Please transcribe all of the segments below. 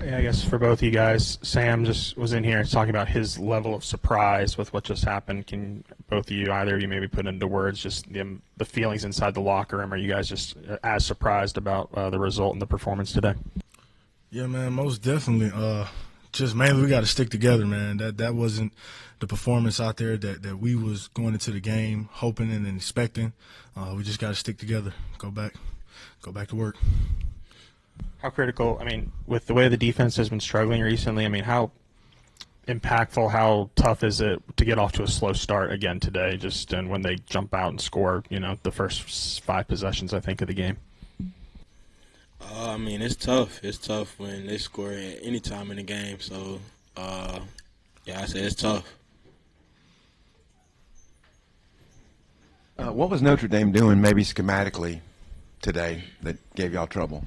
Yeah, I guess for both of you guys, Sam just was in here talking about his level of surprise with what just happened. Can both of you, either of you, maybe put into words just the feelings inside the locker room? Are you guys just as surprised about the result and the performance today? Yeah, man, most definitely. Just mainly we got to stick together, man. That wasn't the performance out there that we was going into the game hoping and expecting. We just got to stick together. Go back to work. How critical, I mean, with the way the defense has been struggling recently, I mean, how impactful, how tough is it to get off to a slow start again today, just and when they jump out and score, the first 5 possessions, I think, of the game? I mean, it's tough. It's tough when they score at any time in the game. So, yeah, I say it's tough. What was Notre Dame doing maybe schematically today that gave y'all trouble?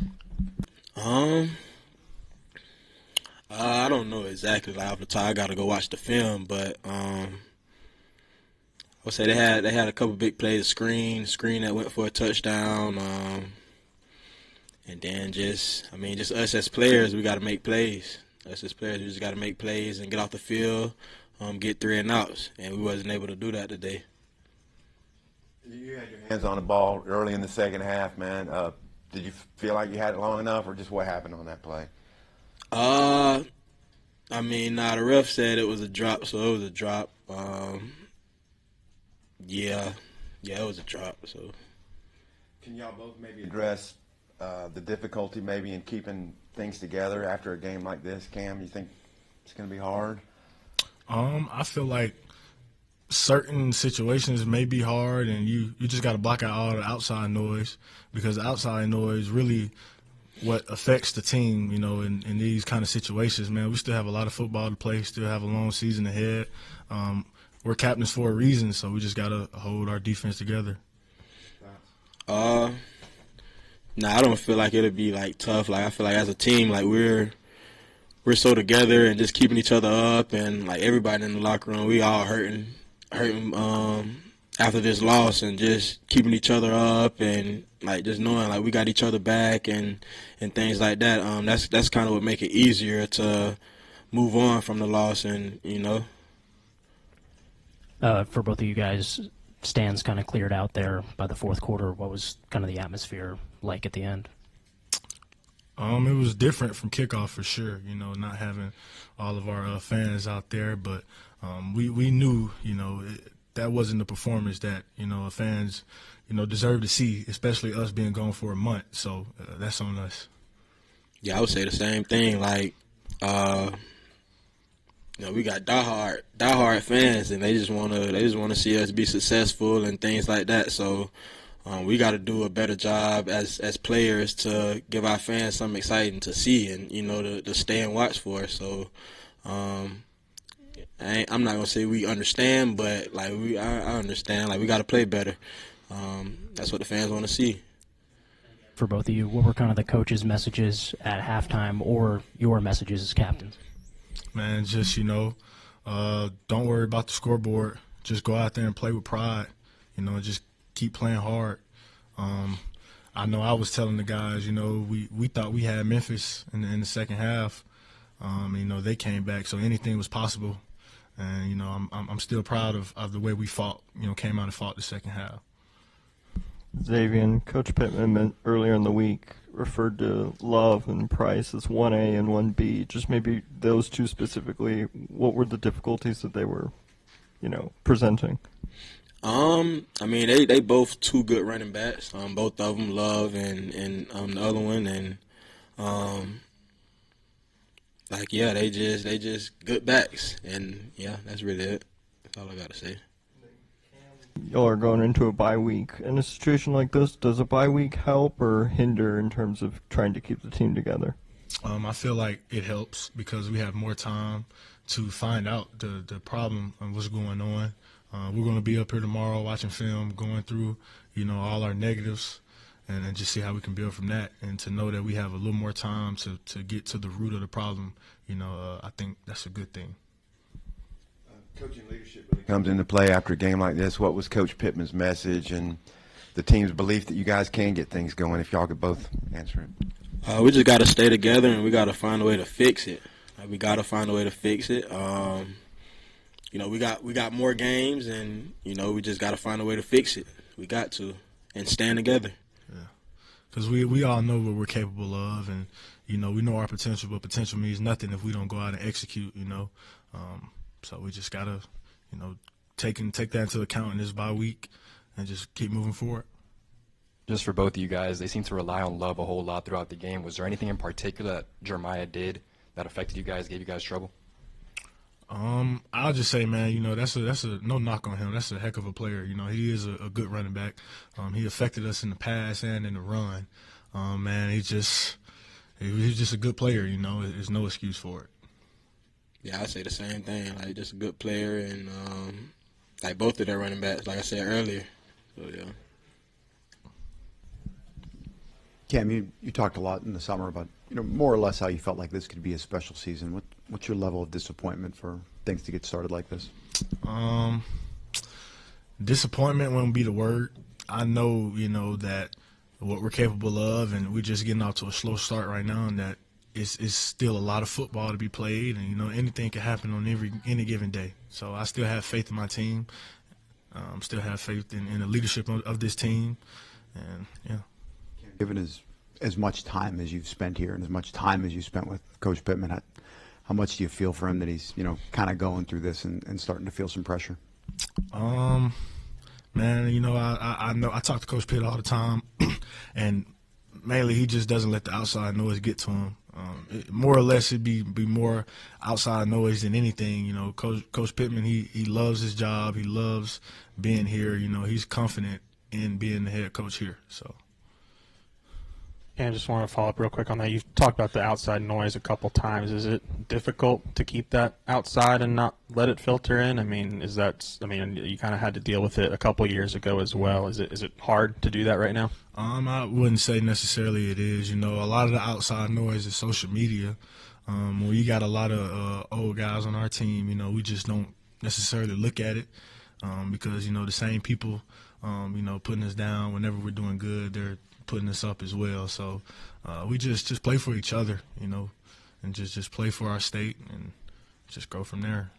I don't know exactly like off the top. I got to go watch the film, but I would say they had a couple big plays, screen that went for a touchdown, and then just us as players, we got to make plays. Us as players, we just got to make plays and get off the field, get 3 and outs, and we wasn't able to do that today. You had your hands on the ball early in the second half, man. Did you feel like you had it long enough, or just what happened on that play? The ref said it was a drop, so it was a drop. Yeah, it was a drop. So, can y'all both maybe address the difficulty maybe in keeping things together after a game like this? Cam, you think it's going to be hard? I feel like certain situations may be hard, and you just got to block out all the outside noise, because the outside noise really what affects the team, in these kind of situations, man. We still have a lot of football to play, still have a long season ahead. We're captains for a reason, so we just got to hold our defense together. I don't feel like it'll be, tough. I feel like as a team, we're so together and just keeping each other up, and, everybody in the locker room, we all hurting after this loss, and just keeping each other up and just knowing we got each other back and things like that. That's kind of what make it easier to move on from the loss, and for both of you guys, stands kind of cleared out there by the fourth quarter. What was kind of the atmosphere like at the end? It was different from kickoff for sure, not having all of our fans out there, but we knew, that wasn't the performance that, fans, deserve to see, especially us being gone for a month. So that's on us. Yeah, I would say the same thing. We got diehard fans, and they just wanna see us be successful and things like that. So we got to do a better job as players to give our fans something exciting to see and to stay and watch for. So I'm not gonna say we understand, but I understand. We got to play better. That's what the fans want to see. For both of you, what were kind of the coaches' messages at halftime, or your messages as captains? Man, just don't worry about the scoreboard. Just go out there and play with pride. Just keep playing hard. I know I was telling the guys, we thought we had Memphis in the second half. They came back, so anything was possible. And I'm still proud of the way we fought. Came out and fought the second half. Xavian, Coach Pittman earlier in the week referred to Love and Price as 1A and 1B. Just maybe those two specifically. What were the difficulties that they were, presenting? They both 2 good running backs. Both of them, Love and the other one, and they just good backs, and that's really it. That's all I gotta say. Y'all are going into a bye week. In a situation like this, does a bye week help or hinder in terms of trying to keep the team together? I feel like it helps because we have more time to find out the problem and what's going on. We're going to be up here tomorrow watching film, going through, all our negatives, and just see how we can build from that. And to know that we have a little more time to get to the root of the problem, I think that's a good thing. Coaching leadership really comes into play after a game like this. What was Coach Pittman's message and the team's belief that you guys can get things going? If y'all could both answer it. We just got to stay together, and we got to find a way to fix it. We got to find a way to fix it. We got more games, and we just got to find a way to fix it. We got to, and stand together. Yeah, because we all know what we're capable of, and we know our potential. But potential means nothing if we don't go out and execute. So we just gotta take that into account in this bye week, and just keep moving forward. Just for both of you guys, they seem to rely on Love a whole lot throughout the game. Was there anything in particular that Jeremiah did that affected you guys, gave you guys trouble? I'll just say, man, that's a no knock on him. That's a heck of a player. He is a good running back. He affected us in the pass and in the run. Man, he's just a good player. There's no excuse for it. Yeah, I say the same thing. Like, just a good player, and like both of their running backs, like I said earlier. So yeah. Cam, you talked a lot in the summer about more or less how you felt like this could be a special season. What's your level of disappointment for things to get started like this? Disappointment won't be the word. I know that what we're capable of, and we're just getting off to a slow start right now, and that it's still a lot of football to be played, and anything can happen on any given day. So I still have faith in my team. Still have faith in the leadership of this team, and yeah. Given as much time as you've spent here and as much time as you spent with Coach Pittman, how much do you feel for him that he's kind of going through this and starting to feel some pressure? Man, I know I talk to Coach Pitt all the time, and mainly he just doesn't let the outside noise get to him. More or less, it'd be more outside noise than anything. Coach Pittman, he loves his job. He loves being here. He's confident in being the head coach here. So. And I just want to follow up real quick on that. You've talked about the outside noise a couple times. Is it difficult to keep that outside and not let it filter in? You kind of had to deal with it a couple years ago as well. Is it hard to do that right now? I wouldn't say necessarily it is. A lot of the outside noise is social media. We got a lot of old guys on our team. We just don't necessarily look at it because the same people, putting us down whenever we're doing good, they're putting us up as well. So we just play for each other, and just play for our state and just go from there.